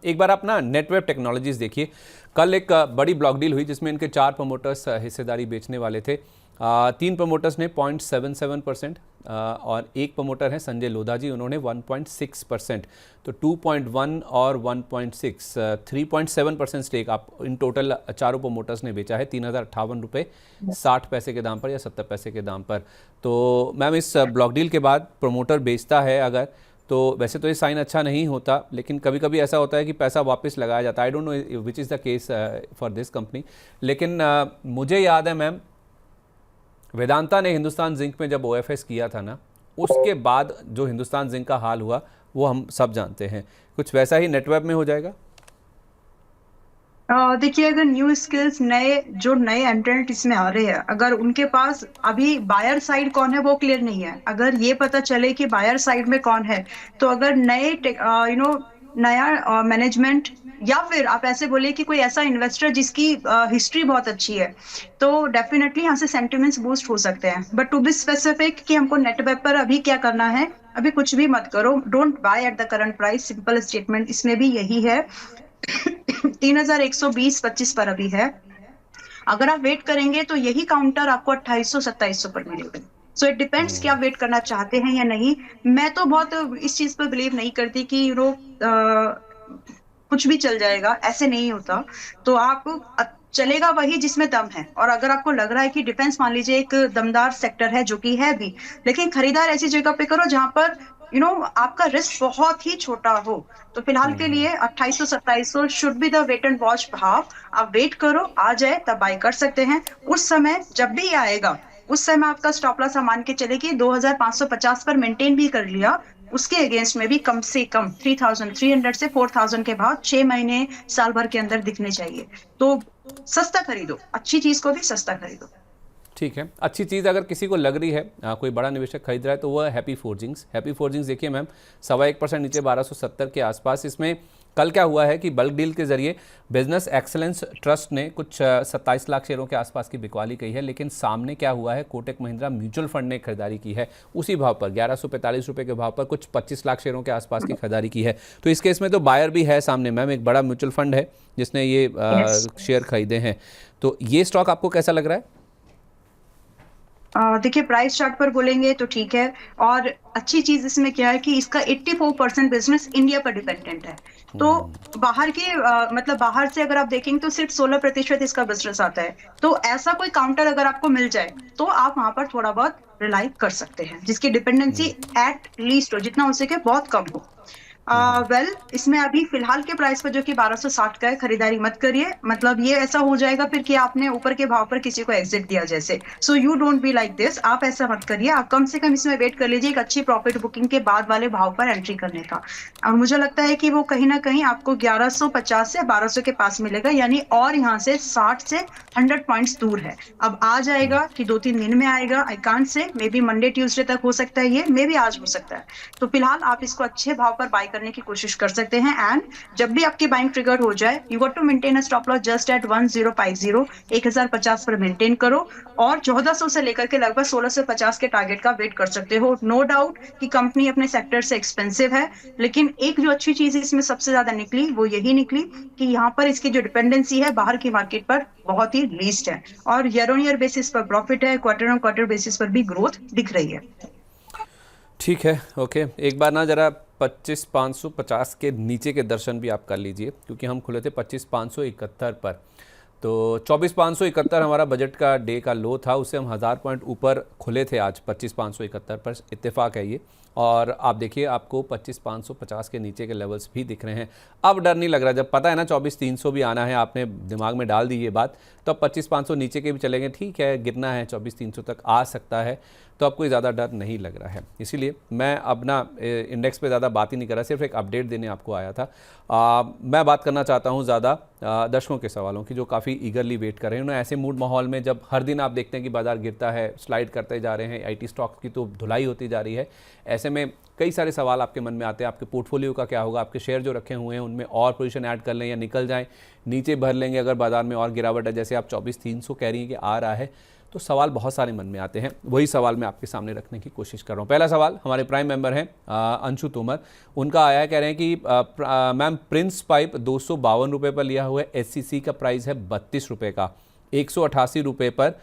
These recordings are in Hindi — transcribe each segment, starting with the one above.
एक बार आप ना नेटवेब टेक्नोलॉजीज देखिए, कल एक बड़ी ब्लॉक डील हुई जिसमें इनके 4 प्रमोटर्स हिस्सेदारी बेचने वाले थे। 3 प्रमोटर्स ने 0.77% और एक प्रमोटर है संजय लोधा जी, उन्होंने 1.6%। तो 2.1 और 1.6 3.7% स्टेक आप इन टोटल चारों प्रमोटर्स ने बेचा है 3058 रुपये 60 पैसे के दाम पर या 70 पैसे के दाम पर। तो मैम इस ब्लॉक डील के बाद प्रमोटर बेचता है अगर, तो वैसे तो ये साइन अच्छा नहीं होता, लेकिन कभी कभी ऐसा होता है कि पैसा वापस लगाया जाता है। I don't know which is the case for this company. लेकिन मुझे याद है मैम, वेदांता ने हिंदुस्तान जिंक में जब ओएफएस किया था ना, उसके बाद जो हिंदुस्तान जिंक का हाल हुआ वो हम सब जानते हैं। कुछ वैसा ही नेटवेब में हो जाएगा। देखिए, अगर न्यू स्किल्स नए एंट्रेंट इसमें आ रहे हैं, अगर उनके पास अभी बायर साइड कौन है वो क्लियर नहीं है, अगर ये पता चले कि बायर साइड में कौन है, तो अगर नया मैनेजमेंट, या फिर आप ऐसे बोले कि कोई ऐसा इन्वेस्टर जिसकी हिस्ट्री बहुत अच्छी है, तो डेफिनेटली यहाँ से सेंटिमेंट्स बूस्ट हो सकते हैं। बट टू बी स्पेसिफिक कि हमको नेटवेब पर अभी क्या करना है, अभी कुछ भी मत करो, don't by at the current price. Simple statement इसमें भी यही है। 3120-25 पर अभी है। अगर आप वेट करेंगे तो यही काउंटर आपको 2800-2700 पर मिलेगा। सो इट डिपेंड्स कि आप वेट करना चाहते हैं या नहीं। मैं तो बहुत इस चीज पर बिलीव नहीं करती कि कुछ भी चल जाएगा, ऐसे नहीं होता। तो आप चलेगा वही जिसमें दम है। और अगर आपको लग रहा है कि डिफेंस मान लीजिए एक दमदार सेक्टर है, जो कि है भी, लेकिन खरीदार ऐसी जगह पे करो जहां पर आपका रिस्क बहुत ही छोटा हो। तो फिलहाल के लिए 2800-2700 should be the wait and watch भाव। आप वेट करो, आ जाए तब बाय कर सकते हैं। उस समय जब भी आएगा, उस समय आपका स्टॉप लॉस मान के चले कि 2550 पर मेंटेन भी कर लिया, उसके अगेंस्ट में भी कम से कम 3300 से 4000 के भाव 6 महीने साल भर के अंदर दिखने चाहिए। तो सस्ता खरीदो, अच्छी चीज को भी सस्ता खरीदो। ठीक है, अच्छी चीज़ अगर किसी को लग रही है, कोई बड़ा निवेशक खरीद रहा है, तो वह हैप्पी फोर्जिंग्स। हैप्पी फोर्जिंग्स देखिए मैम, 1.25% नीचे 1270 के आसपास। इसमें कल क्या हुआ है कि बल्क डील के जरिए बिजनेस एक्सलेंस ट्रस्ट ने कुछ 27 लाख शेयरों के आसपास की बिकवाली की है। लेकिन सामने क्या हुआ है, कोटक महिंद्रा म्यूचुअल फंड ने खरीदारी की है उसी भाव पर 1145 रुपये के भाव पर, कुछ 25 लाख शेयरों के आसपास की खरीदारी की है। तो इस केस में तो बायर भी है सामने मैम, एक बड़ा म्यूचुअल फंड है जिसने ये यस। शेयर खरीदे हैं। तो ये स्टॉक आपको कैसा लग रहा है? देखिए, प्राइस चार्ट पर बोलेंगे तो ठीक है। और अच्छी चीज इसमें क्या है कि इसका 84% बिजनेस इंडिया पर डिपेंडेंट है। तो बाहर के मतलब बाहर से अगर आप देखेंगे तो सिर्फ 16% इसका बिजनेस आता है। तो ऐसा कोई काउंटर अगर आपको मिल जाए तो आप वहां पर थोड़ा बहुत रिलाई कर सकते हैं, जिसकी डिपेंडेंसी एट लीस्ट हो, जितना हो सके बहुत कम हो। इसमें अभी फिलहाल के प्राइस पर जो कि 1260 का है, खरीदारी मत करिए। मतलब ये ऐसा हो जाएगा फिर कि आपने ऊपर के भाव पर किसी को एग्जिट दिया जैसे। So you don't be like this, आप ऐसा मत करिए। आप कम से कम इसमें वेट कर लीजिए एक अच्छी प्रॉफिट बुकिंग के बाद वाले भाव पर एंट्री करने का। और मुझे लगता है कि वो कहीं ना कहीं आपको 1150 से 1200 के पास मिलेगा, यानी और यहाँ से 60 से 100 पॉइंट्स दूर है। अब आ जाएगा कि 2-3 दिन में आएगा, I can't say. May be Monday Tuesday तक हो सकता है, ये मे बी आज हो सकता है। तो फिलहाल आप इसको अच्छे भाव पर बाय करने की कोशिश कर सकते हैं। एंड जब भी आपकी बाइंग ट्रिगर हो जाए, you got to maintain a stop loss just at 1050, 1050 पर मेंटेन करो। और 1400 से लेकर के लगभग 1650 के टारगेट का वेट कर सकते हो। नो डाउट कि कंपनी अपने सेक्टर से एक्सपेंसिव है, लेकिन एक जो अच्छी चीज इसमें सबसे ज्यादा निकली वो यही निकली कि यहाँ पर इसकी जो डिपेंडेंसी है बाहर की मार्केट पर बहुत ही लीस्ट है। और ईयर ऑन ईयर बेसिस पर प्रॉफिट है, क्वार्टर ऑन क्वार्टर बेसिस पर भी ग्रोथ दिख रही है। ठीक है, ओके। एक बार ना जरा 25,550 के नीचे के दर्शन भी आप कर लीजिए, क्योंकि हम खुले थे 25,571 पर। तो 24,571 हमारा बजट का डे का लो था, उससे हम 1000 पॉइंट ऊपर खुले थे आज 25,571 पर। इत्तेफाक है ये। और आप देखिए, आपको 25,550 के नीचे के लेवल्स भी दिख रहे हैं। अब डर नहीं लग रहा, जब पता है ना 24,300 भी आना है, आपने दिमाग में डाल दी ये बात, तो अब 25,500 नीचे के भी चलेंगे। ठीक है, गिरना है 24,300 तक आ सकता है, तो अब कोई ज़्यादा डर नहीं लग रहा है। इसीलिए मैं अब ना इंडेक्स पे ज़्यादा बात ही नहीं कर रहा, सिर्फ एक अपडेट देने आपको आया था। मैं बात करना चाहता हूँ ज़्यादा दर्शकों के सवालों की, जो काफ़ी ईगरली वेट कर रहे हैं। ऐसे मूड माहौल में जब हर दिन आप देखते हैं कि बाजार गिरता है, स्लाइड करते जा रहे हैं, आईटी स्टॉक्स की तो धुलाई होती जा रही है, ऐसे में कई सारे सवाल आपके मन में आते हैं। आपके पोर्टफोलियो का क्या होगा, आपके शेयर जो रखे हुए हैं उनमें और पोजीशन ऐड कर लें या निकल जाएं, नीचे भर लेंगे अगर बाजार में और गिरावट है, जैसे आप 24,300 कह रही हैं कि आ रहा है, तो सवाल बहुत सारे मन में आते हैं, वही सवाल मैं आपके सामने रखने की कोशिश कर रहा हूँ। पहला सवाल हमारे प्राइम मेंबर हैं अंशु तोमर, उनका आया है, कह रहे हैं कि मैम प्रिंस पाइप 252 रुपये पर लिया हुआ है, एचसीसी का प्राइस है 32 रुपये का, 188 रुपये पर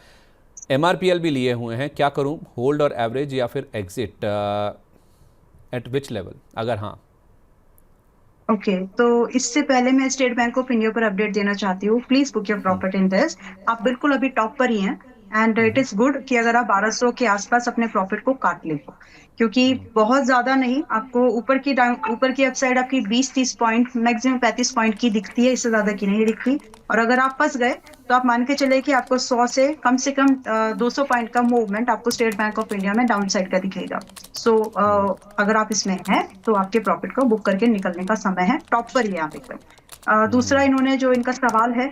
एमआरपीएल भी लिए हुए हैं, क्या करूं, होल्ड और एवरेज या फिर एग्जिट, एट विच लेवल, अगर हाँ? ओके तो इससे पहले मैं स्टेट बैंक ऑफ इंडिया पर अपडेट देना चाहती हूँ। Please book your profit in this. आप बिल्कुल अभी टॉप पर ही हैं एंड इट इज गुड कि अगर आप 1200 के आसपास अपने प्रॉफिट को काट ले, क्योंकि बहुत ज्यादा नहीं, आपको ऊपर की अपसाइड आपकी 20-30 पॉइंट, मैक्सिमम 35 पॉइंट की दिखती है, इससे ज्यादा की नहीं दिखती। और अगर आप फंस गए तो आप मान के चले कि आपको 100 से कम 200 पॉइंट का मूवमेंट आपको स्टेट बैंक ऑफ इंडिया में डाउन साइड का दिखेगा। सो अगर आप इसमें हैं तो आपके प्रॉफिट को बुक करके निकलने का समय है, टॉप पर ही आप एकदम। दूसरा इन्होंने जो इनका सवाल है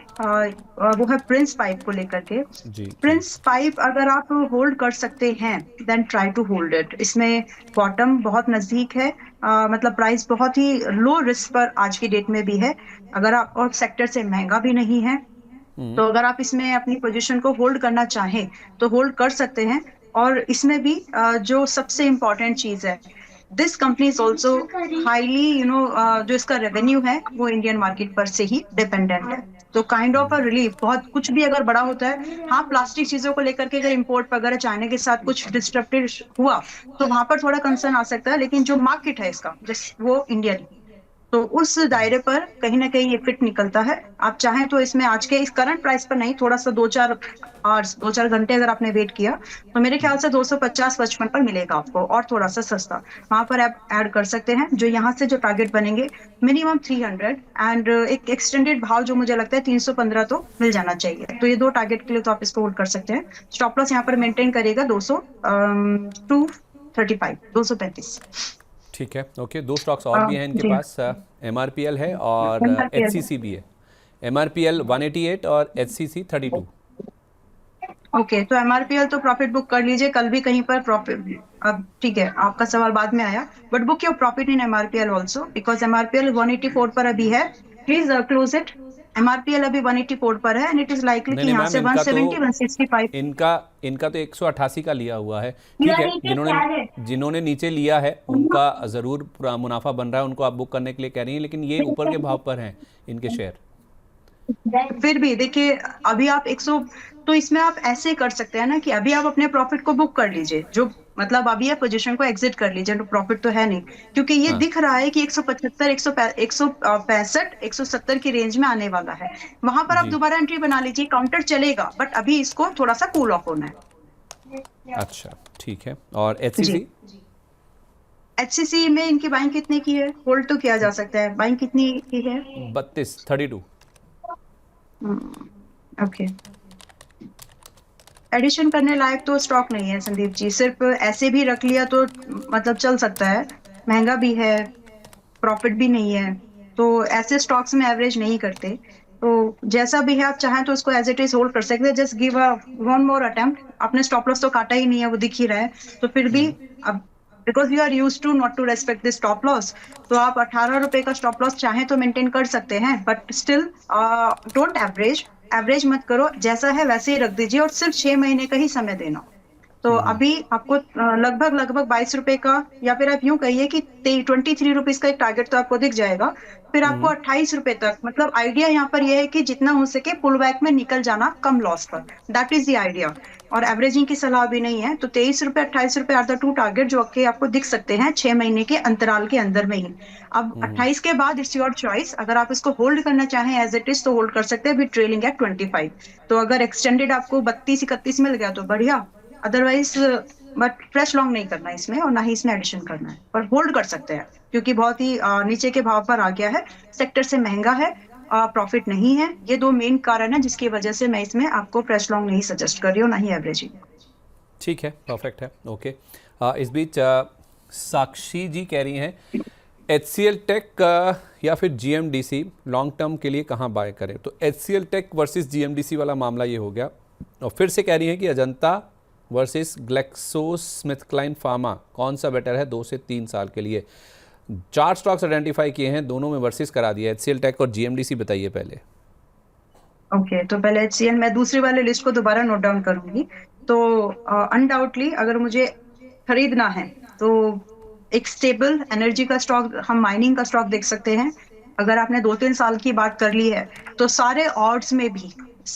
वो है प्रिंस पाइप को लेकर के। जी प्रिंस पाइप अगर आप होल्ड कर सकते हैं then try to hold it. इसमें बॉटम बहुत नजदीक है, मतलब प्राइस बहुत ही लो रिस्क पर आज की डेट में भी है। अगर आप और सेक्टर से महंगा भी नहीं है, तो अगर आप इसमें अपनी पोजीशन को होल्ड करना चाहें तो होल्ड कर सकते हैं। और इसमें भी जो सबसे इम्पोर्टेंट चीज है, this company is also highly जो इसका रेवेन्यू है वो इंडियन मार्केट पर से ही डिपेंडेंट है। तो काइंड ऑफ अ रिलीफ, बहुत कुछ भी अगर बड़ा होता है, हाँ प्लास्टिक चीजों को लेकर के अगर इम्पोर्ट वगैरह चाइना के साथ कुछ डिस्ट्रप्टेड हुआ तो वहां पर थोड़ा कंसर्न आ सकता है, लेकिन जो मार्केट है इसका वो इंडियन, तो उस दायरे पर कहीं ना कहीं ये फिट निकलता है। आप चाहें तो इसमें आज के इस करंट प्राइस पर नहीं, थोड़ा सा 2-4 घंटे अगर आपने वेट किया तो मेरे ख्याल से 250-55 पर मिलेगा आपको, और थोड़ा सा सस्ता वहां पर आप ऐड कर सकते हैं। जो यहाँ से जो टारगेट बनेंगे मिनिमम 300 एंड एक एक्सटेंडेड भाव जो मुझे लगता है 315 तो मिल जाना चाहिए। तो ये दो टारगेट के लिए तो आप इसको होल्ड कर सकते हैं। स्टॉप लॉस यहाँ पर मेंटेन करेगा 235, 235। ठीक है, ओके। दो स्टॉक्स और भी हैं इनके जी पास, एमआरपीएल है और एचसीसी भी है। एमआरपीएल 188 और एचसीसी 32। ओके तो एमआरपीएल तो प्रॉफिट बुक कर लीजिए, कल भी कहीं पर प्रॉफिट, अब ठीक है आपका सवाल बाद में आया, but book your profit in MRPL also because MRPL 184 पर अभी है। Please close it. एमआरपीएल अभी 184 पर है एंड इट इज लाइकली नहीं कि नहीं यहाँ मैम, से इनका तो 170-165। इनका तो 188 का लिया हुआ है। ठीक है, जिन्होंने नीचे लिया है उनका ज़रूर पूरा मुनाफा बन रहा है, उनको आप बुक करने के लिए कह रही हैं, लेकिन ये ऊपर के भाव पर हैं इनके शेयर। फिर भी देखिए अभी आप 100, तो इसमें आप ऐसे कर सकते हैं ना कि अभी आप अपने प्रॉफिट को बुक कर लीजिए, जो मतलब अभी आप पोजीशन को एग्जिट कर लीजिए, तो प्रॉफिट तो है नहीं, क्योंकि ये हाँ दिख रहा है कि 175, 165, 170 की रेंज में आने वाला है। वहां पर आप जी, दोबारा एंट्री बना लीजिए, काउंटर चलेगा, बट अभी इसको थोड़ा सा कूल ऑफ होना है। अच्छा ठीक है। और जी एचसीसी? एचसीसी में इनकी बाइंग कितने की है, होल्ड तो किया जा सकता है, बाइंग कितनी की है? 32। ओके एडिशन करने लायक तो स्टॉक नहीं है संदीप जी, सिर्फ ऐसे भी रख लिया तो मतलब चल सकता है, महंगा भी है, प्रॉफिट भी नहीं है, तो ऐसे स्टॉक्स में एवरेज नहीं करते। तो जैसा भी है आप चाहें तो उसको एज इट इज होल्ड कर सकते हैं, just give a one more attempt. आपने स्टॉप लॉस तो काटा ही नहीं है, वो दिख ही रहा है, तो फिर भी अब because you are use to not to respect this stop loss, तो आप 18 रुपए का स्टॉप लॉस चाहें तो मेंटेन कर सकते हैं, बट स्टिल डोंट एवरेज मत करो, जैसा है वैसे ही रख दीजिए और सिर्फ 6 महीने का ही समय देना। तो अभी आपको लगभग 22 रुपए का, या फिर आप यूं कहिए कि 23 रुपीज का एक टारगेट तो आपको दिख जाएगा, फिर आपको 28 रुपए तक, मतलब आइडिया यहाँ पर यह है कि जितना हो सके पुल बैक में निकल जाना कम लॉस पर, दैट इज द आइडिया। और एवरेजिंग की सलाह भी नहीं है, तो 23 रुपए 28 रुपए आर द टू टारगेट जो कि आपको दिख सकते हैं 6 महीने के अंतराल के अंदर में ही। अब 28 के बाद इट्स योर चॉइस, अगर आप इसको होल्ड करना चाहें एज इट इज तो होल्ड कर सकते हैं, अभी ट्रेलिंग है 25। तो अगर एक्सटेंडेड आपको 32-31 मिल गया तो बढ़िया, अदरवाइज बट फ्रेश लॉन्ग नहीं करना इसमें और ना ही इसमें एडिशन करना है, पर होल्ड कर सकते हैं क्योंकि बहुत ही नीचे के भाव पर आ गया है, सेक्टर से महंगा है, प्रॉफिट नहीं है। ये दो मेन कारण है जिसकी वजह से मैं इसमें आपको फ्रेश लॉन्ग नहीं सजेस्ट कर रही हूँ, ना ही एवरेजिंग। ठीक है, परफेक्ट है, ओके। इस बीच साक्षी जी कह रही हैं HCL टेक या फिर GMDC लॉन्ग टर्म के लिए कहाँ बाय करें? तो HCL टेक वर्सेस GMDC वाला मामला ये हो गया, और फिर से कह रही हैं कि अजंता वर्सेस ग्लेक्सोस्मिथक्लाइन फार्मा कौन सा बेटर है 2 से 3 साल के लिए? 4 स्टॉक्स आइडेंटिफाई किए हैं, दोनों में वर्सेस करा दिया, HCL टेक और GMDC, बताइए पहले। ओके तो पहले HCL, मैं दूसरी वाली लिस्ट को दोबारा नोट डाउन करूंगी। तो अनडाउटली अगर मुझे खरीदना है तो एक स्टेबल एनर्जी का स्टॉक, हम माइनिंग का स्टॉक देख सकते हैं। अगर आपने 2-3 साल की बात कर ली है तो सारे ऑड्स में भी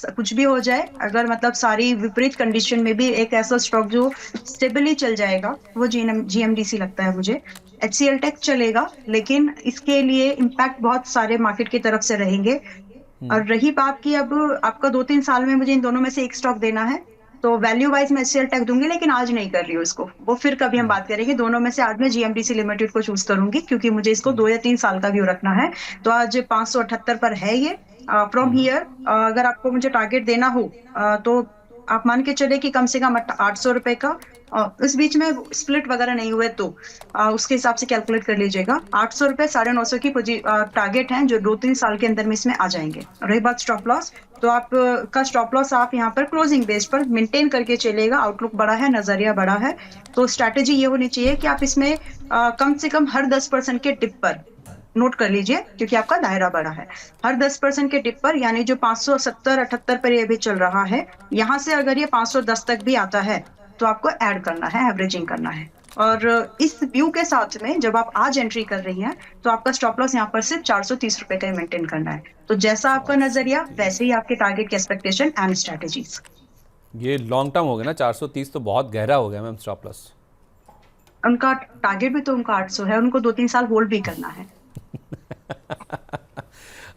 कुछ भी हो जाए, अगर मतलब सारी विपरीत कंडीशन में भी एक ऐसा स्टॉक जो स्टेबली चल जाएगा, वो जीएमडीसी लगता है मुझे। एचसीएल टेक चलेगा, लेकिन इसके लिए इम्पैक्ट बहुत सारे मार्केट की तरफ से रहेंगे। और रही बात की अब आपका 2-3 साल में मुझे इन दोनों में से एक स्टॉक देना है, तो वैल्यू वाइज मैं एचसीएल टेक दूंगी, लेकिन आज नहीं कर रही हूँ इसको, वो फिर कभी हम बात करेंगे। दोनों में से आज मैं जीएमडीसी लिमिटेड को चूज करूंगी, क्योंकि मुझे इसको 2 या 3 साल का व्यू रखना है। तो आज 578 पर है ये। फ्रॉम हियर अगर आपको मुझे टारगेट देना हो तो आप मान के चले कि कम से कम 800 रुपए का, इस बीच में स्प्लिट वगैरह नहीं हुए तो उसके हिसाब से कैलकुलेट कर लीजिएगा। 800 रुपए 950 की टारगेट हैं, जो 2-3 साल के अंदर में इसमें आ जाएंगे। रही बात स्टॉप लॉस, तो आप का स्टॉप लॉस आप यहाँ पर क्लोजिंग बेस पर मेंटेन करके चलेगा। आउटलुक बड़ा है, नजरिया बड़ा है, तो स्ट्रैटेजी ये होनी चाहिए कि आप इसमें कम से कम हर 10% के टिप पर, नोट कर लीजिए क्योंकि आपका दायरा बड़ा है, हर 10% के टिप पर, यानी जो 570-78 पर ये भी चल रहा है, यहाँ से अगर ये 510 तक भी आता है तो आपको ऐड करना है, एवरेजिंग करना है। और इस व्यू के साथ में जब आप आज एंट्री कर रही हैं तो आपका स्टॉप लॉस यहाँ पर सिर्फ 430 रुपए का ही मेंटेन करना है। तो जैसा आपका नजरिया वैसे ही आपके टारगेट की एक्सपेक्टेशन एंड स्ट्रेटेजीज। ये लॉन्ग टर्म हो गया ना, 430 तो बहुत गहरा हो गया मैम स्टॉप लॉस। उनका टारगेट भी तो उनका 800 है, उनको 2-3 साल होल्ड भी करना है।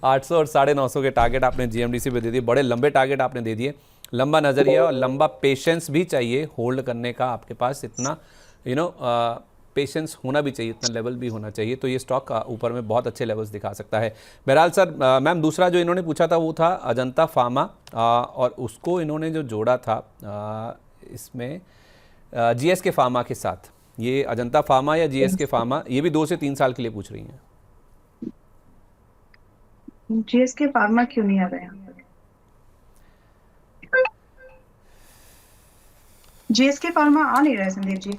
800 और 950 के टारगेट आपने जीएमडीसी पे दे दिए, बड़े लंबे टारगेट आपने दे दिए। लंबा नज़रिया और लंबा पेशेंस भी चाहिए होल्ड करने का, आपके पास इतना पेशेंस होना भी चाहिए, इतना लेवल भी होना चाहिए। तो ये स्टॉक ऊपर में बहुत अच्छे लेवल्स दिखा सकता है। बहरहाल सर, मैम दूसरा जो इन्होंने पूछा था वो था अजंता फार्मा, और उसको इन्होंने जो जोड़ा था इसमें जीएसके फार्मा के साथ। ये अजंता फार्मा या जीएसके फार्मा, ये भी 2 से 3 साल के लिए पूछ रही हैं। जीएसके फार्मा क्यों नहीं आ रहा है? जीएसके फार्मा आ नहीं रहा है संदीप जी,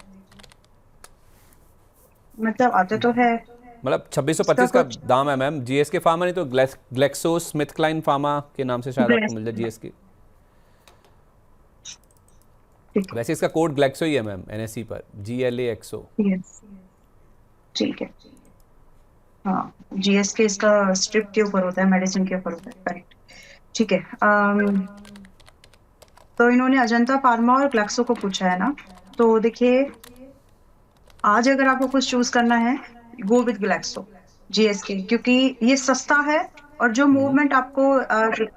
मतलब आते तो है, मतलब 2625 का दाम है मैम। जीएसके फार्मा नहीं तो ग्लेक्सो स्मिथ क्लाइन फार्मा के नाम से शायद आपको मिल जाए जीएसके। वैसे इसका कोड ग्लेक्सो ही है मैम, एनएसई पर GLAXO। ठीक है। हाँ, जीएसके इसका स्ट्रिप के ऊपर होता है, मेडिसिन के ऊपर होता है, करेक्ट। ठीक है। तो इन्होंने अजंता फार्मा और ग्लेक्सो को पूछा है ना, तो देखिए आज अगर आपको कुछ चूज करना है, गो विद ग्लेक्सो जीएसके, क्योंकि ये सस्ता है और जो मूवमेंट आपको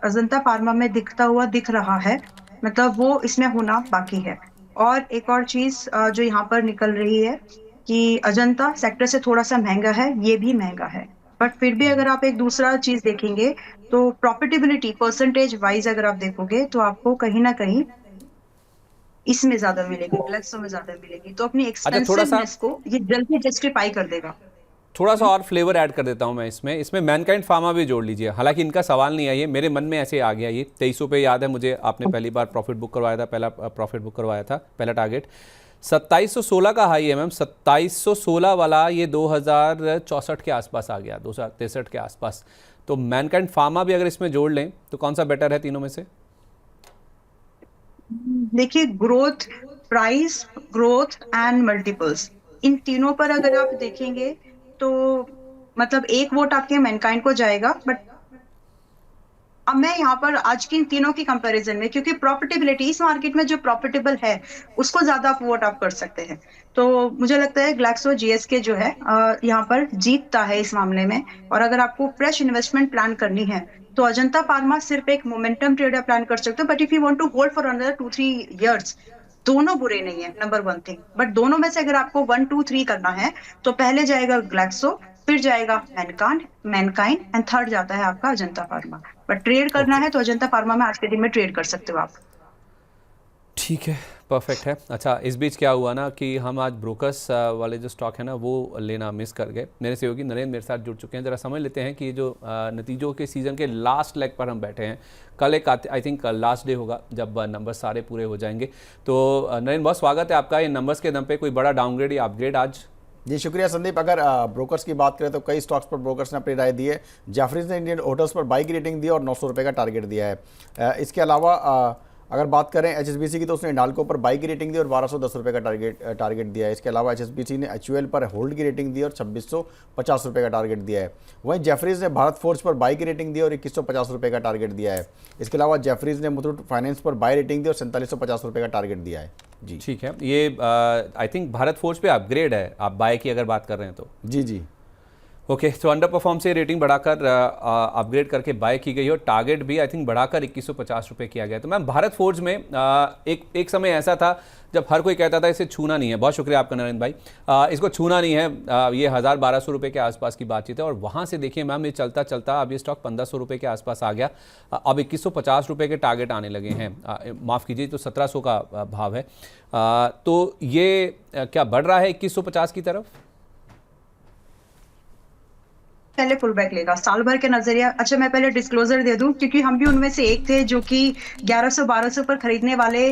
अजंता फार्मा में दिखता हुआ दिख रहा है, मतलब वो इसमें होना बाकी है। और एक और चीज जो यहाँ पर निकल रही है कि अजंता सेक्टर से थोड़ा सा महंगा है, ये भी महंगा है, बट फिर भी अगर आप एक दूसरा चीज देखेंगे तो प्रॉफिटेबिलिटी परसेंटेज वाइज अगर आप देखोगे तो आपको कहीं ना कहीं इसमें ज्यादा मिलेगी, ग्लेक्सो में ज्यादा मिलेगी। तो अपनी एक्सपेंसिवनेस को ये जल्दी जस्टिफाई कर देगा। थोड़ा सा और फ्लेवर ऐड कर देता हूं मैं इसमें मैनकाइंड फार्मा भी जोड़ लीजिए। हालांकि इनका सवाल नहीं है, ये मेरे मन में ऐसे आ गया। ये 2300 पे याद है मुझे, आपने पहली बार प्रॉफिट बुक करवाया था, पहला प्रॉफिट बुक करवाया था, पहला टारगेट 2716 का हाई है मैम। 2716 वाला ये 2064 के आसपास आ गया, 2063 के आसपास। तो मैनकाइंड फार्मा भी अगर इसमें जोड़ लें तो कौन सा बेटर है तीनों में से? देखिए, growth, price, growth and multiples, इन तीनों पर अगर आप देखेंगे तो मतलब एक वोट आपके मैनकाइंड को जाएगा। बट अब मैं यहाँ पर आज की इन तीनों की कंपैरिजन में, क्योंकि प्रॉफिटेबिलिटी इस मार्केट में जो प्रॉफिटेबल है उसको ज्यादा आप वोट आप कर सकते हैं, तो मुझे लगता है ग्लैक्सो जीएसके जो है यहाँ पर जीतता है इस मामले में। और अगर आपको फ्रेश इन्वेस्टमेंट प्लान करनी है तो अजंता फार्मा सिर्फ एक मोमेंटम ट्रेडर प्लान कर सकते हो, but if you want to hold for another 2-3 years, दोनों बुरे नहीं है, नंबर 1 थिंग। बट दोनों में से अगर आपको 1, 2, 3 करना है तो पहले जाएगा ग्लैक्सो, फिर जाएगा मैनकाइंड एंड थर्ड जाता है आपका अजंता फार्मा। बट ट्रेड करना है तो अजंता फार्मा में आज के दिन में ट्रेड कर सकते हो आप। ठीक है, परफेक्ट है। अच्छा, इस बीच क्या हुआ ना कि हम आज ब्रोकर्स वाले जो स्टॉक है ना वो लेना मिस कर गए। मेरे सहयोगी नरेंद्र मेरे साथ जुड़ चुके हैं। ज़रा समझ लेते हैं कि ये जो नतीजों के सीज़न के लास्ट लेग पर हम बैठे हैं। कल एक आई थिंक लास्ट डे होगा जब नंबर सारे पूरे हो जाएंगे। तो नरेंद्र, बहुत स्वागत है आपका। ये नंबर्स के दम पे कोई बड़ा डाउनग्रेड या अपग्रेड आज? जी शुक्रिया संदीप। अगर ब्रोकर्स की बात करें तो कई स्टॉक्स पर ब्रोकर्स ने अपनी राय दी है। जाफरीज ने इंडियन होटल्स पर बाई की रेटिंग दी और 900 रुपये का टारगेट दिया है। इसके अलावा अगर बात करें HSBC की तो उसने हिंडाल्को पर बाई की रेटिंग दी और 1210 रुपये का टारगेट दिया है। इसके अलावा HSBC ने HUL पर होल्ड की रेटिंग दी और 2650 रुपये का टारगेट दिया है। वहीं जेफरीज ने भारत फोर्ज पर बाई की रेटिंग दी और 2150 रुपये का टारगेट दिया है। इसके अलावा जेफरीज ने मुथूट फाइनेंस पर बाई रेटिंग दी और 4750 रुपये का टारगेट दिया है। जी ठीक है, ये आई थिंक भारत फोर्ज पे अपग्रेड है, आप बाय की अगर बात कर रहे हैं तो। जी जी ओके, तो अंडर परफॉर्म से रेटिंग बढ़ाकर अपग्रेड करके बाय की गई और टारगेट भी आई थिंक बढ़ाकर 2150 रुपये किया गया। तो मैम भारत फोर्ज में एक समय ऐसा था जब हर कोई कहता था इसे छूना नहीं है। बहुत शुक्रिया आपका नरेंद्र भाई, इसको छूना नहीं है। ये 1000-1200 रुपये के आसपास की बातचीत है और वहाँ से देखिए मैम ये चलता चलता अब ये स्टॉक 1500 रुपये के आसपास आ गया। अब 2150 रुपये के टारगेट आने लगे हैं, माफ़ कीजिए तो 1700 का भाव है। तो ये क्या बढ़ रहा है 2150 की तरफ? पहले पुल बैक लेगा साल भर के नजरिया। अच्छा, मैं पहले डिस्क्लोजर दे दूं क्योंकि हम भी उनमें से एक थे जो कि 1100-1200 पर खरीदने वाले,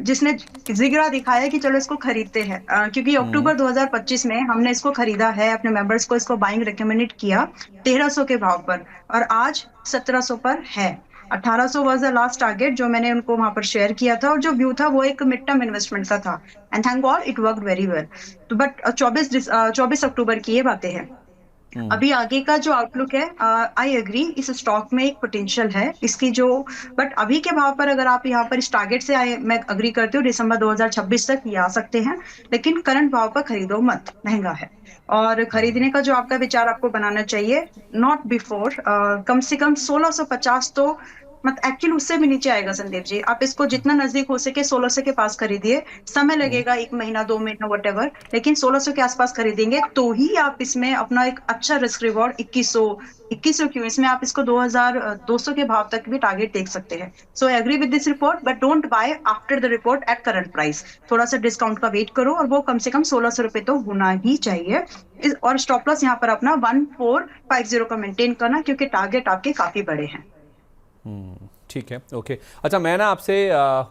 जिसने जिगरा दिखाया कि चलो इसको खरीदते हैं, क्योंकि अक्टूबर 2025 में हमने इसको खरीदा है, अपने मेंबर्स को इसको बाइंग रिकमेंडेड किया 1300 के भाव पर और आज 1700 पर है। 1800 वाज द लास्ट टारगेट जो मैंने उनको वहां पर शेयर किया था और जो व्यू था वो एक मिड टर्म इन्वेस्टमेंट का था and thank God it worked very well. तो बट 24 अक्टूबर की ये बातें हैं। अभी आगे का जो आउटलुक है, आई एग्री, इस स्टॉक में एक पोटेंशियल है इसकी जो, बट अभी के भाव पर अगर आप यहाँ पर इस टारगेट से आए, मैं अग्री करती हूँ दिसंबर 2026 तक ये आ सकते हैं, लेकिन करंट भाव पर खरीदो मत, महंगा है। और खरीदने का जो आपका विचार आपको बनाना चाहिए नॉट बिफोर कम से कम 1650, तो मत एक्चुअली उससे भी नीचे आएगा संदीप जी। आप इसको जितना नजदीक हो सके 1600 के पास खरीदिए, समय लगेगा 1 महीना 2 महीना वटेवर, लेकिन 1600 के आसपास खरीदेंगे तो ही आप इसमें अपना एक अच्छा रिस्क रिवॉर्ड 2100 क्यों, इसमें आप इसको 2200 के भाव तक भी टारगेट देख सकते हैं। So I agree with this report but don't buy after the report at current price, थोड़ा सा डिस्काउंट का वेट करो और वो कम से कम 1600 रुपए तो होना ही चाहिए। और स्टॉप लॉस यहाँ पर अपना 1450 का मेंटेन करना क्योंकि टारगेट आपके काफी बड़े हैं। ठीक है, ओके। अच्छा, मैं ना आपसे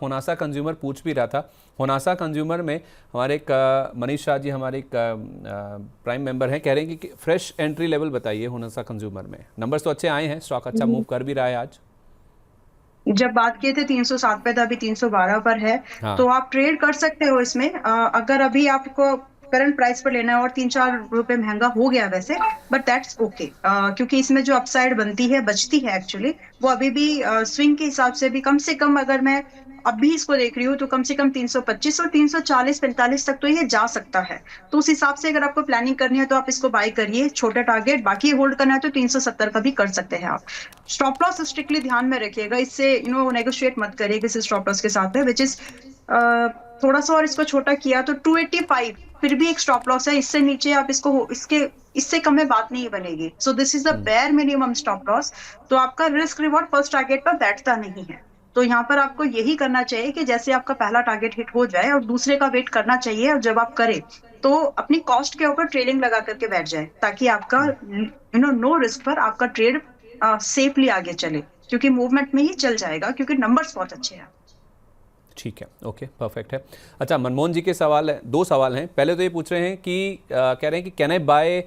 होनासा कंज्यूमर पूछ भी रहा था। होनासा कंज्यूमर में हमारे एक मनीष शाह जी, हमारे एक प्राइम मेंबर हैं, कह रहे हैं कि फ्रेश एंट्री लेवल बताइए होनासा कंज्यूमर में। नंबर्स तो अच्छे आए हैं, स्टॉक अच्छा मूव कर भी रहा है आज। जब बात किए थे 307 पे था, अभी 312 पर है। हाँ। तो आप ट्रेड कर सकते हो इसमें, अगर अभी आपको करंट प्राइस पर लेना है और 3-4 रुपए महंगा हो गया वैसे, बट दैट्स ओके, क्योंकि इसमें जो अपसाइड बनती है बचती है एक्चुअली, वो अभी भी स्विंग के हिसाब से भी कम से कम, अगर मैं अभी इसको देख रही हूँ तो कम से कम 325 और 340-45 तक तो ये जा सकता है। तो उस हिसाब से अगर आपको प्लानिंग करनी है तो आप इसको बाय करिए, छोटा टारगेट, बाकी होल्ड करना है तो 370 का भी कर सकते हैं आप। स्टॉप लॉस स्ट्रिक्टली ध्यान में रखिएगा, इससे नेगोशिएट मत करिए किसी स्टॉप लॉस के साथ में, विच इज थोड़ा सा और इसको छोटा किया तो 285 फिर भी एक स्टॉप लॉस है, इससे नीचे आप इससे कम में बात नहीं बनेगी। So this is the bare minimum stop loss. तो आपका रिस्क रिवॉर्ड फर्स्ट टारगेट पर बैठता नहीं है, तो यहाँ पर आपको यही करना चाहिए कि जैसे आपका पहला टारगेट हिट हो जाए और दूसरे का वेट करना चाहिए, और जब आप करें तो अपनी कॉस्ट के ऊपर ट्रेलिंग लगा करके बैठ जाए, ताकि आपका नो रिस्क पर आपका ट्रेड सेफली आगे चले, क्योंकि मूवमेंट में ही चल जाएगा, क्योंकि नंबर्स बहुत अच्छे हैं। ठीक है, ओके, परफेक्ट है। अच्छा, मनमोहन जी के सवाल है, 2 सवाल हैं। पहले तो ये पूछ रहे हैं कि कह रहे हैं कि can I buy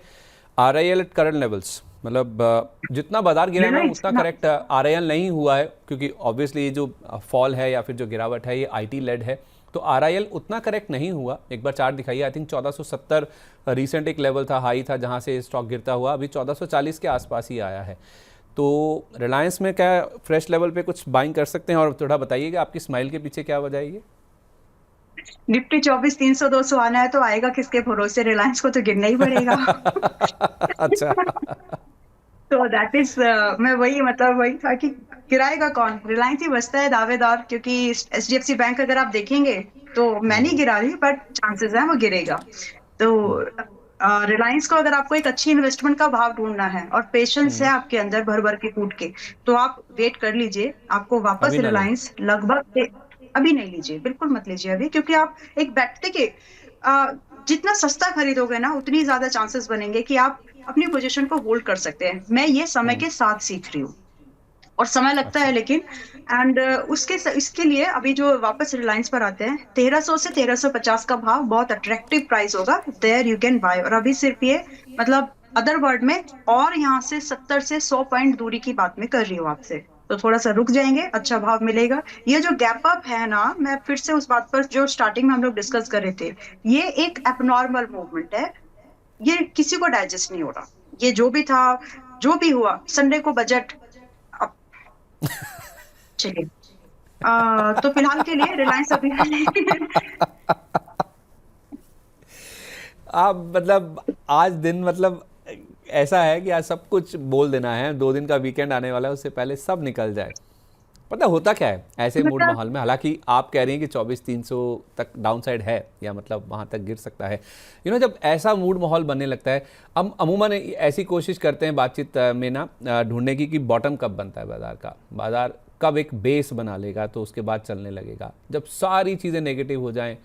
RIL at current levels, मतलब जितना बाजार गिरा है उतना करेक्ट RIL नहीं हुआ है, क्योंकि ऑब्वियसली ये जो फॉल है या फिर जो गिरावट है ये IT लेड है, तो RIL उतना करेक्ट नहीं हुआ। एक बार चार्ट दिखाइए। आई थिंक 1470 रिसेंट एक लेवल था, हाई था, जहाँ से स्टॉक गिरता हुआ अभी 1440 के आसपास ही आया है। तो रिलायंस में क्या फ्रेश लेवल पे कुछ बाइंग कर सकते हैं? और थोड़ा बताइएगा आपकी स्माइल के पीछे क्या वजह है ये? निफ्टी 24 300-200 आना है तो आएगा किसके भरोसे, रिलायंस को तो गिरना ही पड़ेगा। अच्छा। तो दैट इज, मैं वही था कि गिराएगा कौन, रिलायंस ही बचता है दावेदार, क्योंकि HDFC बैंक अगर आप देखेंगे तो मैं नहीं गिरा रही बट चांसेस है वो गिरेगा। तो रिलायंस को अगर आपको एक अच्छी इन्वेस्टमेंट का भाव ढूंढना है और पेशेंस है आपके अंदर भर भर के कूट के, तो आप वेट कर लीजिए, आपको वापस रिलायंस लगभग, अभी नहीं लीजिए, बिल्कुल मत लीजिए अभी, क्योंकि आप एक बैठते के जितना सस्ता खरीदोगे ना उतनी ज्यादा चांसेस बनेंगे कि आप अपनी पोजीशन को होल्ड कर सकते हैं। मैं ये समय के साथ सीख रही हूँ और समय लगता है लेकिन, एंड इसके लिए अभी जो वापस रिलायंस पर आते हैं 1300 से 1350 का भाव बहुत अट्रैक्टिव प्राइस होगा, देयर यू कैन बाय। और अभी सिर्फ ये अदर वर्ड में, और यहाँ से 70 से 100 पॉइंट दूरी की बात में कर रही हूँ आपसे, तो तो थोड़ा सा रुक जाएंगे, अच्छा भाव मिलेगा। ये जो गैप अप है ना, मैं फिर से उस बात पर जो स्टार्टिंग में हम लोग डिस्कस कर रहे थे, ये एक एबनॉर्मल मूवमेंट है, ये किसी को डाइजेस्ट नहीं हो रहा। ये जो भी था, जो भी हुआ, संडे को बजट, अब चलिए, तो फिलहाल के लिए रिलायंस अभी आप मतलब आज दिन मतलब ऐसा है कि आज सब कुछ बोल देना है, 2 दिन का वीकेंड आने वाला है, उससे पहले सब निकल जाए। पता होता क्या है ऐसे मूड मतलब माहौल में, हालांकि आप कह रही हैं कि 24,300 तक डाउन साइड है या मतलब वहाँ तक गिर सकता है। जब ऐसा मूड माहौल बनने लगता है, हम अमूमन ऐसी कोशिश करते हैं बातचीत में ना ढूंढने की कि बॉटम कब बनता है बाज़ार का, बाज़ार कब एक बेस बना लेगा तो उसके बाद चलने लगेगा। जब सारी चीज़ें नेगेटिव हो जाएं,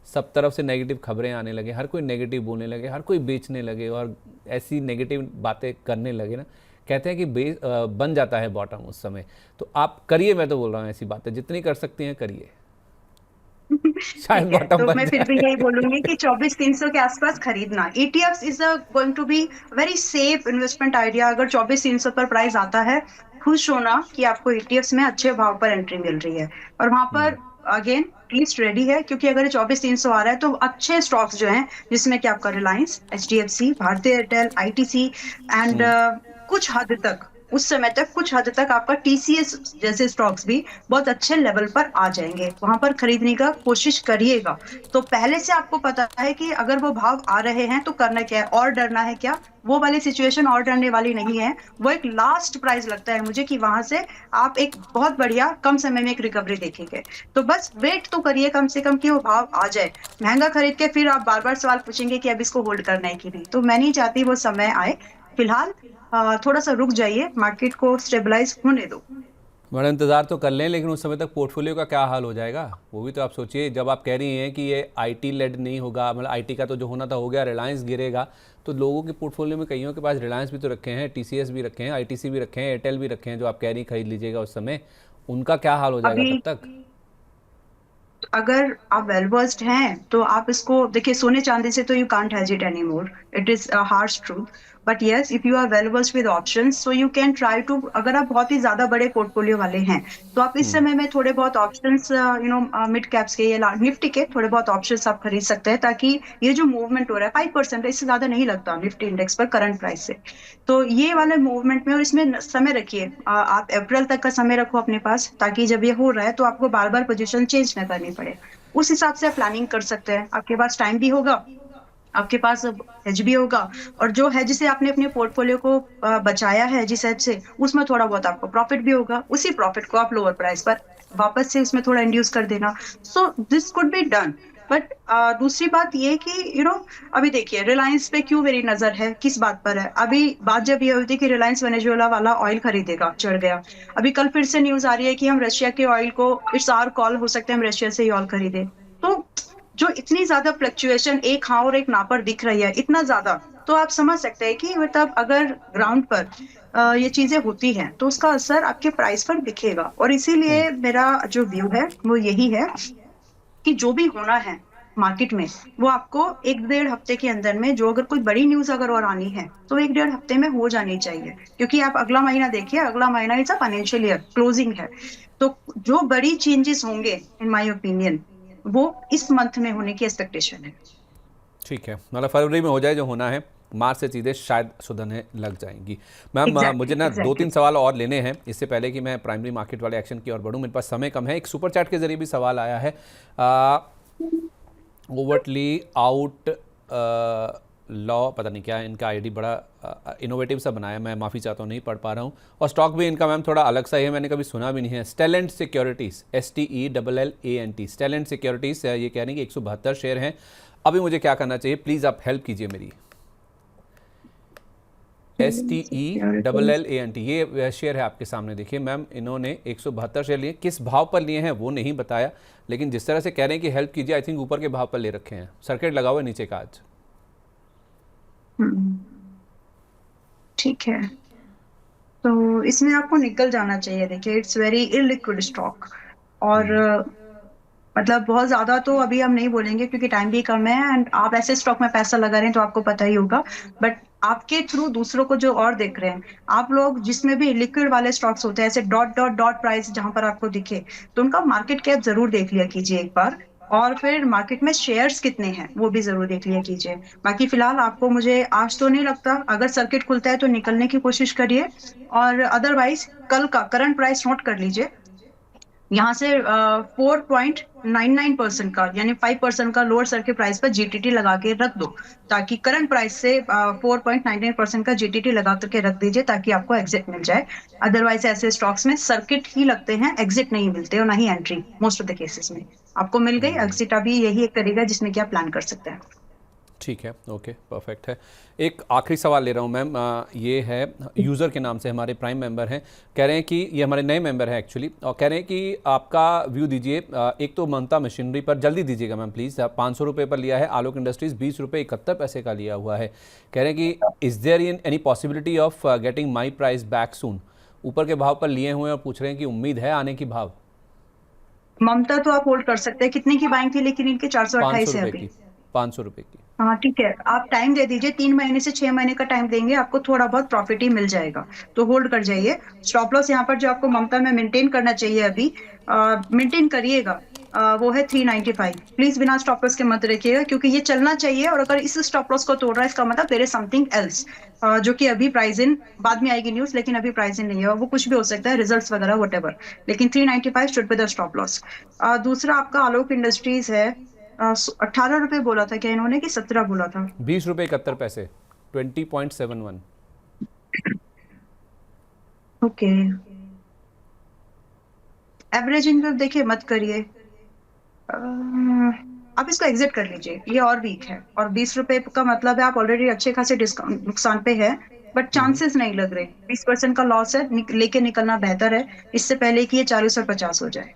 सब तरफ से नेगेटिव खबरें आने लगे, हर कोई नेगेटिव बोलने लगे, हर कोई बेचने लगे और ऐसी नेगेटिव बातें करने लगे ना, कहते हैं कि बेस बन जाता है बॉटम उस समय। तो आप करिए, मैं तो बोल रहा हूँ ऐसी बातें जितनी कर सकती हैं करिए, शायद ठीक है, बॉटम तो बन मैं फिर भी जाए। यही बोलूंगी कि 24,300 के आसपास खरीदना। ETFs is going to be very safe investment idea. अगर 24,300 पर प्राइस आता है, खुश होना कि आपको ETFs में अच्छे भाव पर एंट्री मिल रही है। और वहां पर अगेन लिस्ट रेडी है, क्योंकि अगर 24,300 आ रहा है तो अच्छे स्टॉक्स जो हैं, जिसमें कि आपका रिलायंस, HDFC, भारतीय एयरटेल, ITC एंड कुछ हद तक, उस समय तक कुछ हद तक आपका TCS जैसे स्टॉक्स भी बहुत अच्छे लेवल पर आ जाएंगे। वहां पर खरीदने का कोशिश करिएगा। तो पहले से आपको पता है कि अगर वो भाव आ रहे हैं तो करना क्या है और डरना है क्या, वो वाली सिचुएशन और डरने वाली नहीं है। वो एक लास्ट प्राइस लगता है मुझे कि वहां से आप एक बहुत बढ़िया कम समय में एक रिकवरी देखेंगे। तो बस वेट तो करिए कम से कम कि वो भाव आ जाए। महंगा खरीद के फिर आप बार बार सवाल पूछेंगे कि अब इसको होल्ड करना है कि नहीं, तो मैं नहीं चाहती वो समय आए। फिलहाल थोड़ा सा रुक जाइए, मार्केट को स्टेबलाइज होने दो। बड़ा इंतज़ार तो कर लें, लेकिन उस समय तक पोर्टफोलियो का क्या हाल हो जाएगा वो भी तो आप सोचिए। जब आप कह रही हैं कि ये IT लेड नहीं होगा, मतलब IT का तो जो होना था हो गया, रिलायंस गिरेगा, तो लोगों के पोर्टफोलियो में कईयों के पास रिलायंस भी तो रखे हैं, TCS भी रखे हैं, ITC भी रखे हैं, एयरटेल भी रखे हैं, जो आप कह रही खरीद लीजिएगा उस समय, उनका क्या हाल हो जाएगा अभी तब तक? अगर आप वेल वर्स्ड हैं तो आप इसको देखिए, सोने चांदी से तो you can't hedge it any more, it is a harsh truth. But yes, if you are well versed with options so you can try to, अगर आप बहुत ही ज्यादा बड़े पोर्टफोलियो वाले हैं तो आप इस समय में थोड़े बहुत ऑप्शंस, मिड कैप्स के या निफ्टी के थोड़े बहुत ऑप्शंस आप खरीद सकते हैं, ताकि ये जो मूवमेंट हो रहा है 5% इससे ज्यादा नहीं लगता निफ्टी इंडेक्स पर करंट प्राइस से। तो ये वाले मूवमेंट में, और इसमें समय रखिए, आप अप्रैल तक का समय रखो अपने पास, ताकि जब ये हो रहा है तो आपको बार बार पोजीशन चेंज ना करनी पड़े। उस हिसाब से आप प्लानिंग कर सकते हैं, आपके पास टाइम भी होगा, आपके पास हेज भी होगा, और जो हेज से आपने अपने पोर्टफोलियो को बचाया है जिस हेज से, उसमें थोड़ा बहुत आपको प्रॉफिट भी होगा। उसी प्रॉफिट को आप लोअर प्राइस पर वापस से उसमें थोड़ा इंड्यूस कर देना। So this could be done. But दूसरी बात ये कि अभी देखिए रिलायंस पे क्यों मेरी नजर है, किस बात पर है। अभी बात जब ये हुई थी कि रिलायंस वेनेजुएला वाला ऑयल खरीदेगा, चढ़ गया। अभी कल फिर से न्यूज आ रही है कि हम रशिया के ऑयल को, इट्स आवर कॉल, हो सकता है हम रशिया से ही ऑयल खरीदे। तो जो इतनी ज्यादा फ्लक्चुएशन एक हाँ और एक ना पर दिख रही है, इतना ज्यादा, तो आप समझ सकते हैं कि मतलब अगर ग्राउंड पर ये चीजें होती हैं तो उसका असर आपके प्राइस पर दिखेगा। और इसीलिए मेरा जो व्यू है वो यही है कि जो भी होना है मार्केट में, वो आपको 1-1.5 हफ्ते के अंदर में, जो अगर कोई बड़ी न्यूज अगर और आनी है तो 1-1.5 हफ्ते में हो जानी चाहिए। क्योंकि आप अगला महीना देखिए, अगला महीना is a financial year closing है। तो जो बड़ी चेंजेस होंगे इन माय ओपिनियन, वो इस मंथ में होने की एक्सपेक्टेशन है। ठीक है, मतलब फरवरी में हो जाए जो होना है, मार्च से चीज़ें शायद सुधरने लग जाएंगी। मैम मुझे एग्जैक्टली ना दो एग्जैक्टली। तीन सवाल और लेने हैं इससे पहले कि मैं प्राइमरी मार्केट वाले एक्शन की ओर बढ़ूँ, मेरे पास समय कम है। एक सुपर चैट के जरिए भी सवाल आया है, ओवरटली आउट लॉ, पता नहीं क्या है इनका आईडी, बड़ा इनोवेटिव सा बनाया, मैं माफ़ी चाहता हूँ नहीं पढ़ पा रहा हूँ। और स्टॉक भी इनका मैम थोड़ा अलग सा ही है, मैंने कभी सुना भी नहीं है। स्टेलेंट सिक्योरिटीज़, STELLANT, स्टेलेंट सिक्योरिटीज़, ये कह रहे हैं कि 172 शेयर हैं। अभी मुझे क्या करना चाहिए, प्लीज़ आप हेल्प कीजिए मेरी। STELLANT, ये शेयर है आपके सामने, देखिए मैम इन्होंने 172 शेयर लिए, किस भाव पर लिए हैं वो नहीं बताया, लेकिन जिस तरह से कह रहे हैं कि हेल्प कीजिए, आई थिंक ऊपर के भाव पर ले रखे हैं, सर्किट लगा हुआ है नीचे का आज। ठीक है, तो इसमें आपको निकल जाना चाहिए। देखिए इट्स वेरी इलिक्विड स्टॉक, और मतलब बहुत ज्यादा तो अभी हम नहीं बोलेंगे क्योंकि टाइम भी कम है, एंड आप ऐसे स्टॉक में पैसा लगा रहे हैं तो आपको पता ही होगा। बट आपके थ्रू दूसरों को जो और देख रहे हैं, आप लोग जिसमें भी लिक्विड वाले स्टॉक्स होते हैं, ऐसे डॉट डॉट डॉट प्राइस जहां पर आपको दिखे, तो उनका मार्केट कैप जरूर देख लिया कीजिए एक बार, और फिर मार्केट में शेयर्स कितने हैं वो भी जरूर देख लिया कीजिए। बाकी फिलहाल आपको, मुझे आज तो नहीं लगता, अगर सर्किट खुलता है तो निकलने की कोशिश करिए, और अदरवाइज कल का करंट प्राइस नोट कर लीजिए। यहाँ से 4.99% का यानी 5% का लोअर सर्किट प्राइस पर जीटीटी लगा के रख दो, ताकि करंट प्राइस से 4.99% का जीटीटी लगा करके रख दीजिए ताकि आपको एग्जिट मिल जाए। अदरवाइज ऐसे स्टॉक्स में सर्किट ही लगते हैं, एग्जिट नहीं मिलते और ना ही entry, most of the cases में। आपको मिल गई एग्जिट, अभी यही एक तरीका है जिसमें कि आप प्लान कर सकते हैं। ठीक है, ओके, परफेक्ट है। एक आखिरी सवाल ले रहा हूँ मैम, ये है यूज़र के नाम से, हमारे प्राइम मेंबर हैं, कह रहे हैं कि ये हमारे नए मेंबर हैं एक्चुअली, और कह रहे हैं कि आपका व्यू दीजिए। एक तो ममता मशीनरी पर जल्दी दीजिएगा मैम प्लीज़। 500 रुपये पर लिया है, आलोक इंडस्ट्रीज़ 20 रुपये 71 पैसे का लिया हुआ है। कह रहे हैं कि is there any possibility of getting my price back soon. ऊपर के भाव पर लिए हुए हैं और पूछ रहे हैं कि उम्मीद है आने की भाव। ममता तो आप होल्ड कर सकते हैं, कितने की बाइंग थी लेकिन इनके 428 500 है रुपये अभी। की, 500 रुपये की। हाँ ठीक है, आप टाइम दे दीजिए, 3 महीने से 6 महीने का टाइम देंगे, आपको थोड़ा बहुत प्रॉफिट ही मिल जाएगा, तो होल्ड कर जाइए। स्टॉप लॉस यहाँ पर जो आपको ममता में मेंटेन करना चाहिए अभी, मेंटेन करिएगा, वो है 395। प्लीज बिना स्टॉप लॉस के मत रखिएगा, क्योंकि ये चलना चाहिए, और अगर इस स्टॉप लॉस को तोड़ रहा है इसका मतलब देयर इज समथिंग एल्स, जो कि अभी प्राइस इन, बाद में आएगी न्यूज, लेकिन अभी प्राइस इन नहीं है, वो कुछ भी हो सकता है, रिजल्ट्स वगैरह व्हाटएवर, लेकिन 395 should be the stop loss. दूसरा आपका आलोक इंडस्ट्रीज है, 18 रुपए बोला था क्या इन्होंने कि 17 बोला था? 20 रुपये 71 पैसे, 20.71। ओके, एवरेजिंग पे देखिए मत करिए, आप इसको एग्जिट कर लीजिए, ये और वीक है, और 20 रुपए का मतलब है आप ऑलरेडी अच्छे खासे डिस्काउंट नुकसान पे है, बट चांसेस नहीं लग रहे। 20% का लॉस है, लेके निकलना बेहतर है, इससे पहले कि ये 40 और 50 हो जाए।